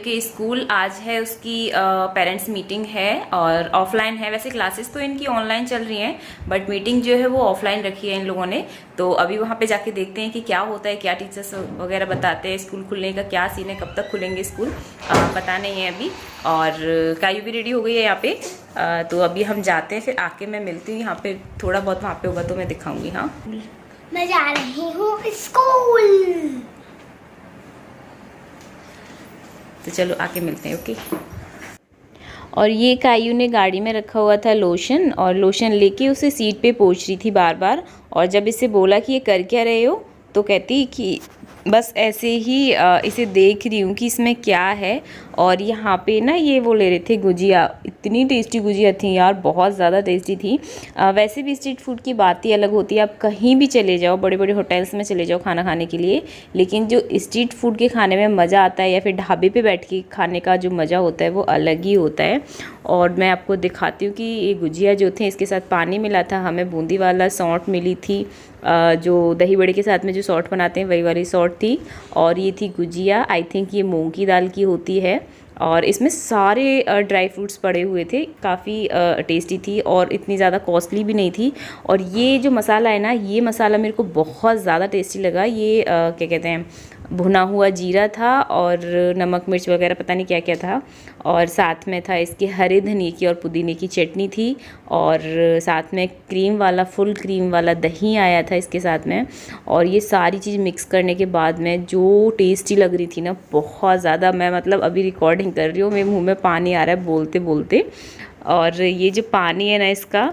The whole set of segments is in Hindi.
के स्कूल आज है उसकी पेरेंट्स मीटिंग है और ऑफलाइन है। वैसे क्लासेस तो इनकी ऑनलाइन चल रही हैं बट मीटिंग जो है वो ऑफलाइन रखी है इन लोगों ने। तो अभी वहाँ पे जाके देखते हैं कि क्या होता है, क्या टीचर्स वगैरह बताते हैं, स्कूल खुलने का क्या सीन है, कब तक खुलेंगे स्कूल पता नहीं है अभी। और कायू भी रेडी हो गई है यहाँ पे। तो अभी हम जाते हैं, फिर आके मैं मिलती हूँ यहाँ पे। थोड़ा बहुत वहाँ पे होगा तो मैं दिखाऊंगी। हाँ मैं जा रही हूँ स्कूल। तो चलो आके मिलते हैं। ओके। और ये कायू ने गाड़ी में रखा हुआ था लोशन, और लोशन लेके उसे सीट पे पोंछ रही थी बार बार। और जब इसे बोला कि ये कर क्या रहे हो तो कहती कि बस ऐसे ही इसे देख रही हूँ कि इसमें क्या है। और यहाँ पे ना ये वो ले रहे थे गुजिया। इतनी टेस्टी गुजिया थी यार, बहुत ज़्यादा टेस्टी थी। वैसे भी स्ट्रीट फूड की बात ही अलग होती है। आप कहीं भी चले जाओ, बड़े बड़े होटल्स में चले जाओ खाना खाने के लिए, लेकिन जो स्ट्रीट फूड के खाने में मज़ा आता है या फिर ढाबे पे बैठ के खाने का जो मज़ा होता है वो अलग ही होता है। और मैं आपको दिखाती हूँ कि ये गुजिया जो थे इसके साथ पानी मिला था, हमें बूंदी वाला सौंठ मिली थी, जो दही बड़े के साथ में जो सौंठ बनाते हैं वही वाली सौंठ थी। और ये थी गुजिया, आई थिंक ये मूंग की दाल की होती है। और इसमें सारे ड्राई फ्रूट्स पड़े हुए थे, काफ़ी टेस्टी थी और इतनी ज़्यादा कॉस्टली भी नहीं थी। और ये जो मसाला है ना, ये मसाला मेरे को बहुत ज़्यादा टेस्टी लगा। ये क्या कहते हैं, भुना हुआ जीरा था और नमक मिर्च वगैरह पता नहीं क्या क्या था। और साथ में था इसके हरे धनिए की और पुदीने की चटनी थी। और साथ में क्रीम वाला, फुल क्रीम वाला दही आया था इसके साथ में। और ये सारी चीज़ मिक्स करने के बाद में जो टेस्टी लग रही थी ना, बहुत ज़्यादा। मैं मतलब अभी रिकॉर्डिंग कर रही हूँ, मेरे मुँह में पानी आ रहा है बोलते बोलते। और ये जो पानी है ना, इसका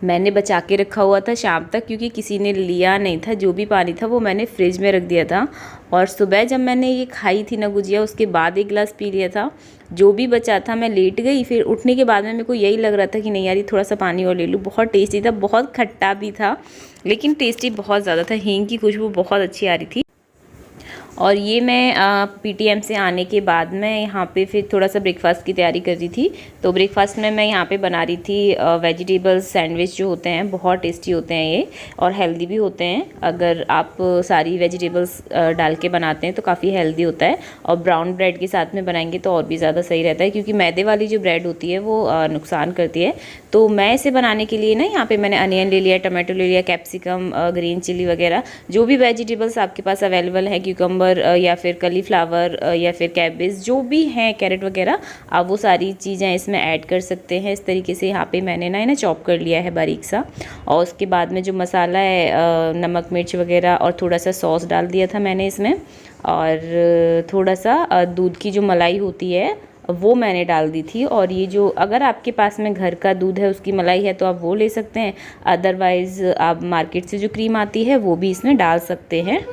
मैंने बचा के रखा हुआ था शाम तक, क्योंकि किसी ने लिया नहीं था। जो भी पानी था वो मैंने फ्रिज में रख दिया था। और सुबह जब मैंने ये खाई थी ना गुजिया, उसके बाद एक गिलास पी लिया था। जो भी बचा था मैं लेट गई, फिर उठने के बाद में मेरे को यही लग रहा था कि नहीं यार ये थोड़ा सा पानी और ले लूँ। बहुत टेस्टी था, बहुत खट्टा भी था लेकिन टेस्टी बहुत ज़्यादा था। हींग की खुशबू बहुत अच्छी आ रही थी। और ये मैं पीटीएम से आने के बाद मैं यहाँ पे फिर थोड़ा सा ब्रेकफास्ट की तैयारी कर रही थी। तो ब्रेकफास्ट में मैं यहाँ पे बना रही थी वेजिटेबल सैंडविच जो होते हैं, बहुत टेस्टी होते हैं ये और हेल्दी भी होते हैं। अगर आप सारी वेजिटेबल्स डाल के बनाते हैं तो काफ़ी हेल्दी होता है। और ब्राउन ब्रेड के साथ में बनाएंगे तो और भी ज़्यादा सही रहता है, क्योंकि मैदे वाली जो ब्रेड होती है वो नुकसान करती है। तो मैं इसे बनाने के लिए ना यहाँ पर मैंने अनियन ले लिया, टमाटो ले लिया, कैप्सिकम, ग्रीन चिली वगैरह, जो भी वेजिटेबल्स आपके पास अवेलेबल है, क्यूकम्बर या फिर कलीफ्लावर या फिर कैबेज, जो भी हैं, कैरेट वगैरह, आप वो सारी चीज़ें इसमें ऐड कर सकते हैं। इस तरीके से यहाँ पे मैंने ना इन्हें चॉप कर लिया है बारीक सा। और उसके बाद में जो मसाला है, नमक मिर्च वगैरह और थोड़ा सा सॉस डाल दिया था मैंने इसमें। और थोड़ा सा दूध की जो मलाई होती है वो मैंने डाल दी थी। और ये जो, अगर आपके पास में घर का दूध है, उसकी मलाई है तो आप वो ले सकते हैं, अदरवाइज़ आप मार्केट से जो क्रीम आती है वो भी इसमें डाल सकते हैं।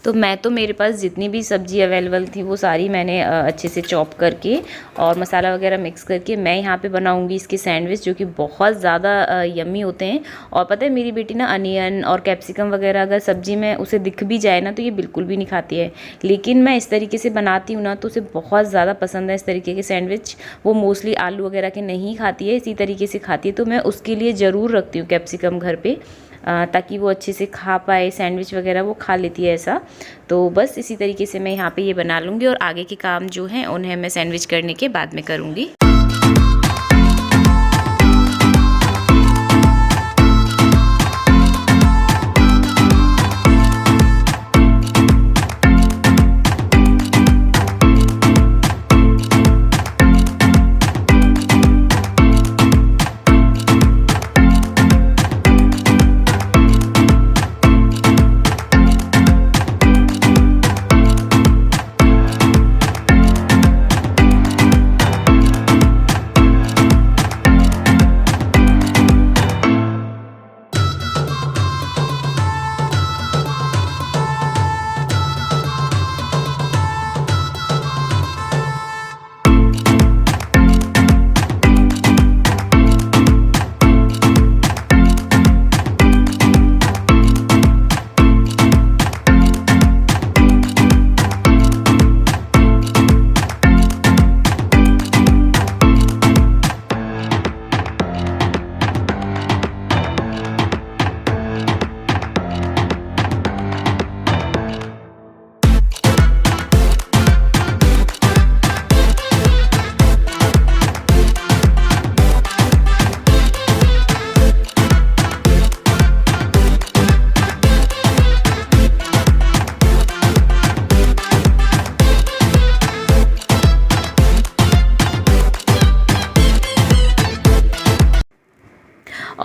तो मैं तो, मेरे पास जितनी भी सब्ज़ी अवेलेबल थी वो सारी मैंने अच्छे से चॉप करके और मसाला वगैरह मिक्स करके मैं यहाँ पे बनाऊँगी इसके सैंडविच, जो कि बहुत ज़्यादा यम्मी होते हैं। और पता है मेरी बेटी ना अनियन और कैप्सिकम वगैरह अगर सब्ज़ी में उसे दिख भी जाए ना तो ये बिल्कुल भी नहीं खाती है, लेकिन मैं इस तरीके से बनाती हूँ ना तो उसे बहुत ज़्यादा पसंद है इस तरीके के सैंडविच। वो मोस्टली आलू वगैरह के नहीं खाती है, इसी तरीके से खाती है। तो मैं उसके लिए ज़रूर रखती हूँ कैप्सिकम घर पर, ताकि वो अच्छे से खा पाए सैंडविच वगैरह, वो खा लेती है ऐसा। तो बस इसी तरीके से मैं यहाँ पे ये बना लूँगी और आगे के काम जो हैं उन्हें मैं सैंडविच करने के बाद में करूँगी।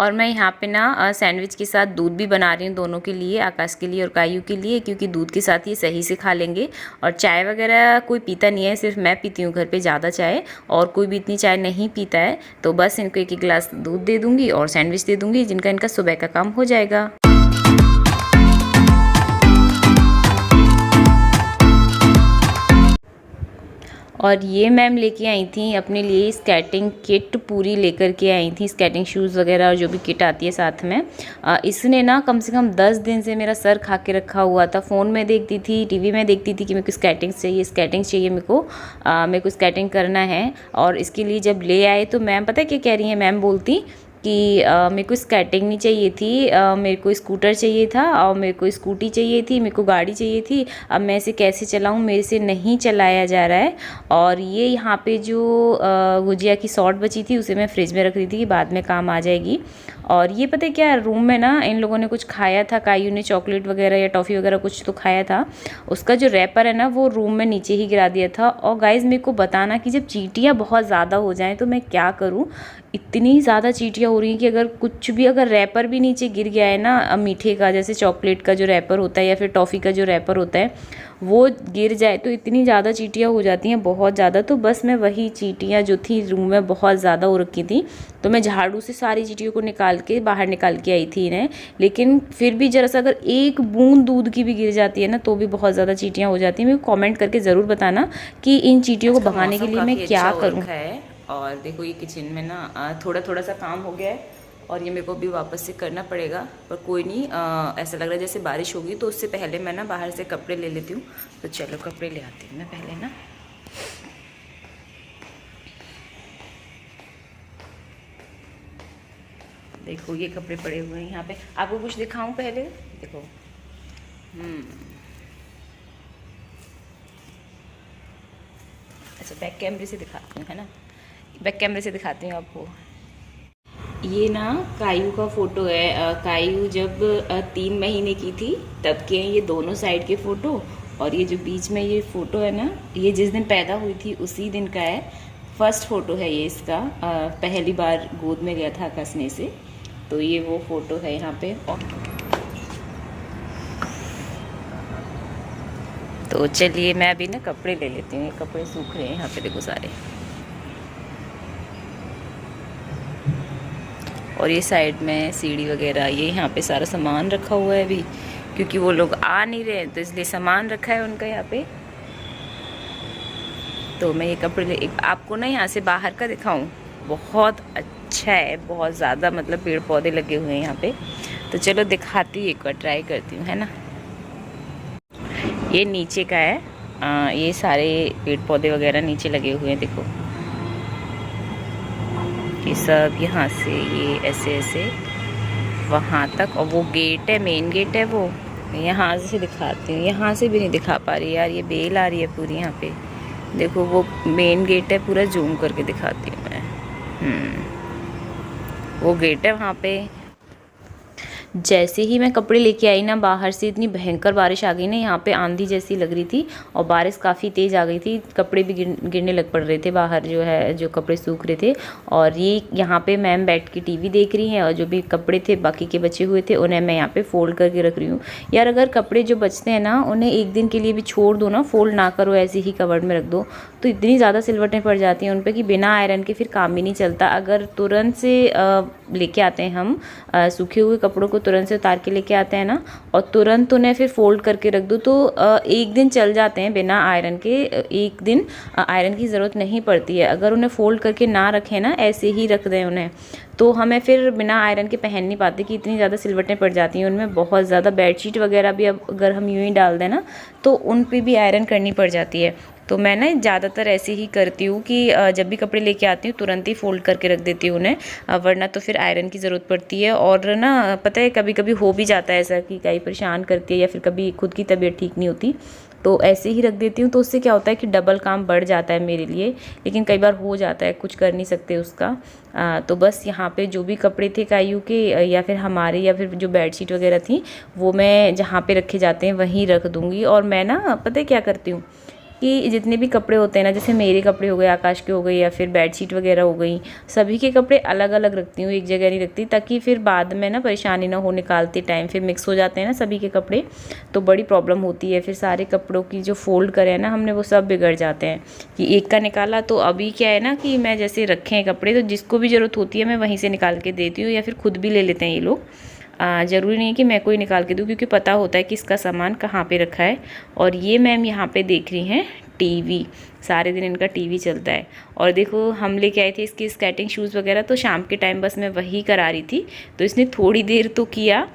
और मैं यहाँ पे ना सैंडविच के साथ दूध भी बना रही हूँ दोनों के लिए, आकाश के लिए और कायू के लिए, क्योंकि दूध के साथ ये सही से खा लेंगे। और चाय वगैरह कोई पीता नहीं है, सिर्फ मैं पीती हूँ घर पे ज़्यादा चाय, और कोई भी इतनी चाय नहीं पीता है। तो बस इनको एक गिलास दूध दे दूँगी और सैंडविच दे दूँगी, जिनका इनका सुबह का काम हो जाएगा। और ये मैम लेके आई थी अपने लिए स्केटिंग किट पूरी लेकर के आई थी, स्केटिंग शूज़ वगैरह और जो भी किट आती है साथ में। इसने ना कम से कम 10 दिन से मेरा सर खा के रखा हुआ था। फ़ोन में देखती थी, टीवी में देखती थी कि मेरे को स्केटिंग चाहिए मेरे को स्केटिंग करना है। और इसके लिए जब ले आए तो मैम पता है क्या कह रही है, मैम बोलती कि मेरे को स्केटिंग नहीं चाहिए थी, मेरे को स्कूटर चाहिए था और मेरे को स्कूटी चाहिए थी, मेरे को गाड़ी चाहिए थी। अब मैं इसे कैसे चलाऊँ, मेरे से नहीं चलाया जा रहा है। और ये यहाँ पे जो गुजिया की सॉट बची थी उसे मैं फ्रिज में रख रही थी कि बाद में काम आ जाएगी। और ये पता है क्या, रूम में ना इन लोगों ने कुछ खाया था, कायू ने चॉकलेट वगैरह या टॉफ़ी वगैरह कुछ तो खाया था, उसका जो रैपर है ना वो रूम में नीचे ही गिरा दिया था। और गाइज़ मेरे को बताना कि जब चींटियाँ बहुत ज़्यादा हो जाएं तो मैं क्या करूँ। इतनी ज़्यादा चींटियाँ हो रही हैं कि अगर रैपर भी नीचे गिर गया है ना मीठे का, जैसे चॉकलेट का जो रैपर होता है या फिर टॉफ़ी का जो रैपर होता है, वो गिर जाए तो इतनी ज़्यादा चींटियाँ हो जाती हैं, बहुत ज़्यादा। तो बस मैं वही चींटियाँ जो थी रूम में बहुत ज़्यादा हो रखी थी, तो मैं झाड़ू से सारी चींटियों को बाहर निकाल के आई थी इन्हें। लेकिन फिर भी जरा सा अगर एक बूंद दूध की भी गिर जाती है ना तो भी बहुत ज़्यादा चींटियाँ हो जाती हैं। मेरे को कमेंट करके ज़रूर बताना कि इन चींटियों को भगाने के लिए मैं क्या करूँ। और देखो ये किचन में ना थोड़ा सा काम हो गया है और ये मेरे को भी वापस से करना पड़ेगा, पर कोई नहीं। ऐसा लग रहा है जैसे बारिश होगी, तो उससे पहले मैं ना बाहर से कपड़े ले लेती हूँ। तो चलो कपड़े ले आती हूँ मैं पहले ना। देखो ये कपड़े पड़े हुए हैं यहाँ पे, आपको कुछ दिखाऊं पहले। देखो अच्छा बैक कैमरे से दिखाती हूँ, है ना, बैक कैमरे से दिखाती हूँ आपको। ये ना कायू का फ़ोटो है। कायू जब 3 महीने की थी तब के हैं ये दोनों साइड के फ़ोटो। और ये जो बीच में ये फ़ोटो है ना, ये जिस दिन पैदा हुई थी उसी दिन का है। फर्स्ट फ़ोटो है ये इसका, पहली बार गोद में गया था कसने से, तो ये वो फ़ोटो है यहाँ पे। तो चलिए मैं अभी ना कपड़े ले लेती हूँ, ये कपड़े सूख रहे हैं यहाँ पे, देखो सारे। और ये साइड में सीढ़ी वगैरह, ये यहाँ पे सारा सामान रखा हुआ है अभी, क्योंकि वो लोग आ नहीं रहे तो इसलिए सामान रखा है उनका यहाँ पे। तो मैं ये कपड़े आपको ना यहाँ से बाहर का दिखाऊं, बहुत अच्छा है, बहुत ज़्यादा मतलब पेड़ पौधे लगे हुए हैं यहाँ पे। तो चलो दिखाती हूँ, एक बार ट्राई करती हूँ, है ना। ये नीचे का है, ये सारे पेड़ पौधे वगैरह नीचे लगे हुए हैं, देखो ये सब यहाँ से ये ऐसे वहाँ तक। और वो गेट है, मेन गेट है वो, यहाँ से दिखाती हूँ, यहाँ से भी नहीं दिखा पा रही यार, ये बेल आ रही है पूरी यहाँ पे। देखो वो मेन गेट है, पूरा जूम करके दिखाती हूँ मैं। वो गेट है वहाँ पे। जैसे ही मैं कपड़े लेके आई ना बाहर से, इतनी भयंकर बारिश आ गई ना, यहाँ पे आंधी जैसी लग रही थी और बारिश काफ़ी तेज़ आ गई थी, कपड़े भी गिरने लग पड़ रहे थे बाहर, जो कपड़े सूख रहे थे। और ये यहाँ पे मैम बैठ के टीवी देख रही हैं और जो भी कपड़े थे बाकी के बचे हुए थे उन्हें मैं यहाँ पे फोल्ड करके रख रही हूँ। यार अगर कपड़े जो बचते हैं ना उन्हें एक दिन के लिए भी छोड़ दो ना, फोल्ड ना करो, ऐसे ही कवर्ड में रख दो, तो इतनी ज़्यादा सिलवटें पड़ जाती हैं उन पर कि बिना आयरन के फिर काम भी नहीं चलता। अगर तुरंत से लेके आते हैं हम सूखे हुए कपड़ों को, तुरंत से उतार के लेके आते हैं ना और तुरंत उन्हें फिर फोल्ड करके रख दो, तो एक दिन चल जाते हैं बिना आयरन के। एक दिन आयरन की ज़रूरत नहीं पड़ती है। अगर उन्हें फोल्ड करके ना रखें ना, ऐसे ही रख दें उन्हें, तो हमें फिर बिना आयरन के पहन नहीं पाते कि इतनी ज़्यादा सिलवटें पड़ जाती हैं उनमें, बहुत ज़्यादा। बेडशीट वगैरह भी अब अगर हम यूँ ही डाल दें ना तो उन पर भी आयरन करनी पड़ जाती है। तो मैं ना ज़्यादातर ऐसे ही करती हूँ कि जब भी कपड़े लेके आती हूँ तुरंत ही फोल्ड करके रख देती हूँ उन्हें, वरना तो फिर आयरन की ज़रूरत पड़ती है। और ना पता है कभी कभी हो भी जाता है ऐसा कि कहीं परेशान करती है या फिर कभी खुद की तबीयत ठीक नहीं होती, तो ऐसे ही रख देती हूँ। तो उससे क्या होता है कि डबल काम बढ़ जाता है मेरे लिए, लेकिन कई बार हो जाता है, कुछ कर नहीं सकते उसका। तो बस यहाँ पे जो भी कपड़े थे कायू के या फिर हमारे या फिर जो बेडशीट वगैरह थी वो मैं जहाँ पे रखे जाते हैं वहीं रख दूँगी। और मैं ना पता है क्या करती हूँ, कि जितने भी कपड़े होते हैं ना, जैसे मेरे कपड़े हो गए, आकाश के हो गए, या फिर बेडशीट वगैरह हो गई, सभी के कपड़े अलग अलग रखती हूँ, एक जगह नहीं रखती, ताकि फिर बाद में ना परेशानी ना हो, निकालते टाइम फिर मिक्स हो जाते हैं ना सभी के कपड़े, तो बड़ी प्रॉब्लम होती है। फिर सारे कपड़ों की जो फोल्ड करें ना हमने, वो सब बिगड़ जाते हैं कि एक का निकाला। तो अभी क्या है ना कि मैं जैसे रखे हैं कपड़े, तो जिसको भी ज़रूरत होती है मैं वहीं से निकाल के देती हूँ, या फिर खुद भी ले लेते हैं ये लोग। ज़रूरी नहीं है कि मैं कोई निकाल के दूँ, क्योंकि पता होता है कि इसका सामान कहाँ पे रखा है। और ये मैम यहाँ पे देख रही हैं टीवी, सारे दिन इनका टीवी चलता है। और देखो हम लेके आए थे इसके स्केटिंग शूज़ वगैरह, तो शाम के टाइम बस मैं वही करा रही थी, तो इसने थोड़ी देर तो किया।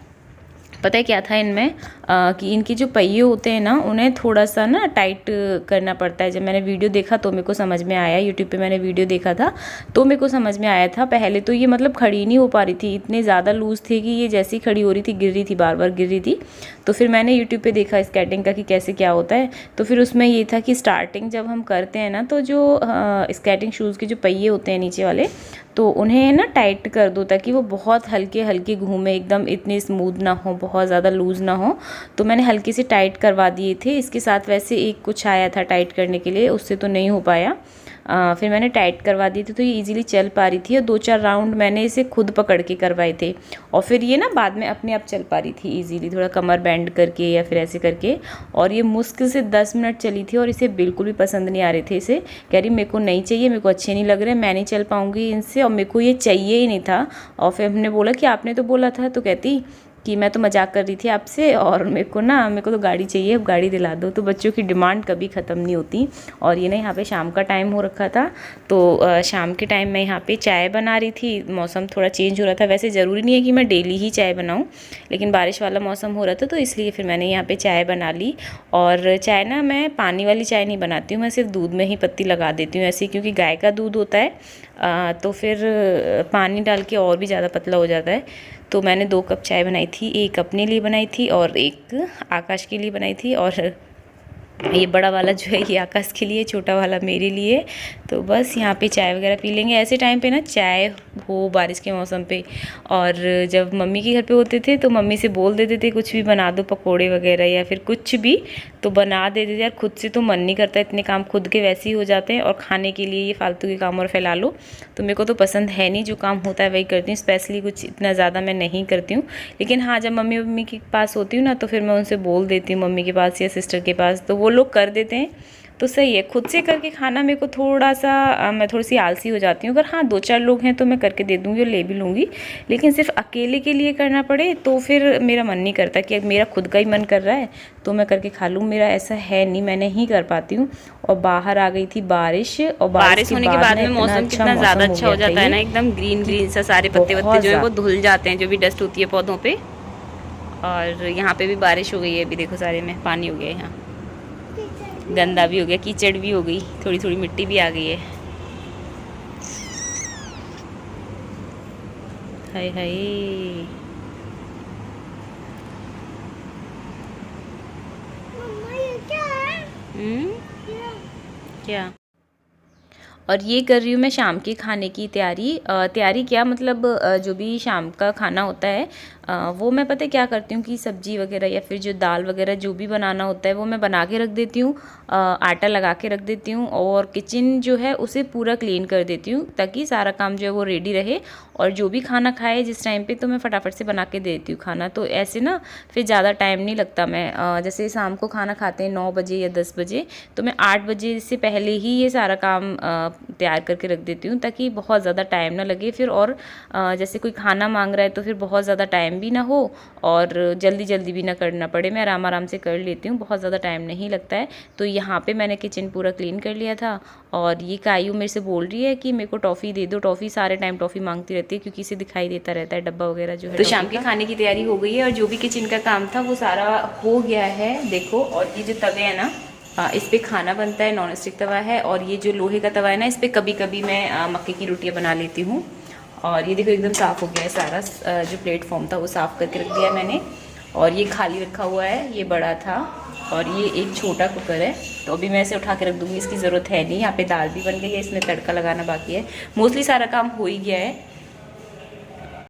पता है क्या था इनमें कि इनके जो पहिए होते हैं ना, उन्हें थोड़ा सा ना टाइट करना पड़ता है। जब मैंने वीडियो देखा तो मेरे को समझ में आया, यूट्यूब पे मैंने वीडियो देखा था तो मेरे को समझ में आया था। पहले तो ये मतलब खड़ी नहीं हो पा रही थी, इतने ज़्यादा लूज़ थे कि ये जैसी खड़ी हो रही थी गिर रही थी, बार बार गिर रही थी। तो फिर मैंने यूट्यूब पे देखा स्केटिंग का कि कैसे क्या होता है। तो फिर उसमें ये था कि स्टार्टिंग जब हम करते हैं ना, तो जो स्केटिंग शूज़ के जो पहिए होते हैं नीचे वाले, तो उन्हें ना टाइट कर दो ताकि वो बहुत हल्के हल्के घूमे, एकदम इतनी स्मूथ ना हो, बहुत ज़्यादा लूज़ ना हो। तो मैंने हल्के से टाइट करवा दिए थे। इसके साथ वैसे एक कुछ आया था टाइट करने के लिए, उससे तो नहीं हो पाया। फिर मैंने टाइट करवा दिए थे, तो ये इजीली चल पा रही थी। और 2-4 राउंड मैंने इसे खुद पकड़ के करवाए थे, और फिर ये ना बाद में अपने आप चल पा रही थी इजीली, थोड़ा कमर बैंड करके या फिर ऐसे करके। और ये मुश्किल से 10 मिनट चली थी, और इसे बिल्कुल भी पसंद नहीं आ रहे थे। इसे कह रही मेरे को नहीं चाहिए, मेरे को अच्छे नहीं लग रहे, मैं नहीं चल पाऊँगी इनसे, और मेरे को ये चाहिए ही नहीं था। और फिर हमने बोला कि आपने तो बोला था, तो कहती कि मैं तो मजाक कर रही थी आपसे, और मेरे को तो गाड़ी चाहिए, अब गाड़ी दिला दो। तो बच्चों की डिमांड कभी ख़त्म नहीं होती। और ये ना यहाँ पे शाम का टाइम हो रखा था, तो शाम के टाइम मैं यहाँ पे चाय बना रही थी। मौसम थोड़ा चेंज हो रहा था, वैसे ज़रूरी नहीं है कि मैं डेली ही चाय बनाऊँ, लेकिन बारिश वाला मौसम हो रहा था, तो इसलिए फिर मैंने यहाँ पर चाय बना ली। और चाय ना मैं पानी वाली चाय नहीं बनाती हूँ, मैं सिर्फ दूध में ही पत्ती लगा देती हूँ ऐसे, क्योंकि गाय का दूध होता है तो फिर पानी डाल के और भी ज़्यादा पतला हो जाता है। तो मैंने 2 कप चाय बनाई थी, एक अपने लिए बनाई थी और एक आकाश के लिए बनाई थी। और ये बड़ा वाला जो है ये आकाश के लिए, छोटा वाला मेरे लिए। तो बस यहाँ पे चाय वगैरह पी लेंगे। ऐसे टाइम पे ना चाय हो बारिश के मौसम पे। और जब मम्मी के घर पे होते थे तो मम्मी से बोल देते थे कुछ भी बना दो, पकोड़े वगैरह या फिर कुछ भी, तो बना देते थे। यार खुद से तो मन नहीं करता, इतने काम खुद के वैसे ही हो जाते हैं, और खाने के लिए ये फालतू के काम और फैला लो। तो मेरे को तो पसंद है नहीं, जो काम होता है वही करती हूँ, स्पेशली कुछ इतना ज़्यादा मैं नहीं करती हूँ। लेकिन हाँ, जब मम्मी के पास होती हूँ ना, तो फिर मैं उनसे बोल देती हूँ, मम्मी के पास या सिस्टर के पास, तो वो लोग कर देते हैं। तो सही है, खुद से करके खाना मेरे को थोड़ा सा मैं थोड़ी सी आलसी हो जाती हूँ। अगर हाँ 2-4 लोग हैं तो मैं करके दे दूँगी और ले भी लूँगी, लेकिन सिर्फ अकेले के लिए करना पड़े तो फिर मेरा मन नहीं करता। कि मेरा खुद का ही मन कर रहा है तो मैं करके खा लूँ, मेरा ऐसा है नहीं, मैं नहीं कर पाती हूँ। और बाहर आ गई थी बारिश, और बारिश होने के बाद में मौसम कितना ज़्यादा अच्छा हो जाता है ना, एकदम ग्रीन ग्रीन सा, सारे पत्ते वत्ते जो है वो धुल जाते हैं, जो भी डस्ट होती है पौधों पे। और यहाँ पे भी बारिश हो गई है, अभी देखो सारे में पानी हो गया है, यहाँ गंदा भी हो गया, कीचड़ भी हो गई, थोड़ी थोड़ी मिट्टी भी आ गई है। हाय हाय, मम्मा ये क्या है? क्या? और ये कर रही हूँ मैं शाम के खाने की तैयारी क्या मतलब जो भी शाम का खाना होता है वो मैं पता है क्या करती हूँ कि सब्जी वगैरह या फिर जो दाल वगैरह जो भी बनाना होता है वो मैं बना के रख देती हूँ, आटा लगा के रख देती हूँ, और किचन जो है उसे पूरा क्लीन कर देती हूँ ताकि सारा काम जो है वो रेडी रहे। और जो भी खाना खाए जिस टाइम पे तो मैं फटाफट से बना के देती हूँ खाना, तो ऐसे ना फिर ज़्यादा टाइम नहीं लगता। मैं जैसे शाम को खाना खाते हैं 9 बजे या 10 बजे, तो मैं 8 बजे से पहले ही ये सारा काम तैयार करके रख देती हूँ ताकि बहुत ज़्यादा टाइम ना लगे फिर। और जैसे कोई खाना मांग रहा है तो फिर बहुत ज़्यादा टाइम भी ना हो और जल्दी जल्दी भी ना करना पड़े, मैं आराम आराम से कर लेती हूँ, बहुत ज़्यादा टाइम नहीं लगता है। तो यहाँ पे मैंने किचन पूरा क्लीन कर लिया था। और ये कायू मेरे से बोल रही है कि मेरे को टॉफ़ी दे दो, टॉफ़ी सारे टाइम टॉफ़ी मांगती रहती है क्योंकि इसे दिखाई देता रहता है डब्बा वगैरह जो है। तो शाम के खाने की तैयारी हो गई है और जो भी किचन का काम था वो सारा हो गया है, देखो। और ये जो तवे है ना इस पे खाना बनता है, नॉन स्टिक तवा है। और ये जो लोहे का तवा है ना, इस पे कभी कभी मैं मक्के की रोटियाँ बना लेती हूँ। और ये देखो एकदम साफ़ हो गया है सारा, जो प्लेटफॉर्म था वो साफ़ करके रख दिया मैंने। और ये खाली रखा हुआ है, ये बड़ा था, और ये एक छोटा कुकर है, तो अभी मैं इसे उठा के रख दूँगी, इसकी ज़रूरत है नहीं। यहाँ पे दाल भी बन गई है, इसमें तड़का लगाना बाकी है। मोस्टली सारा काम हो ही गया है।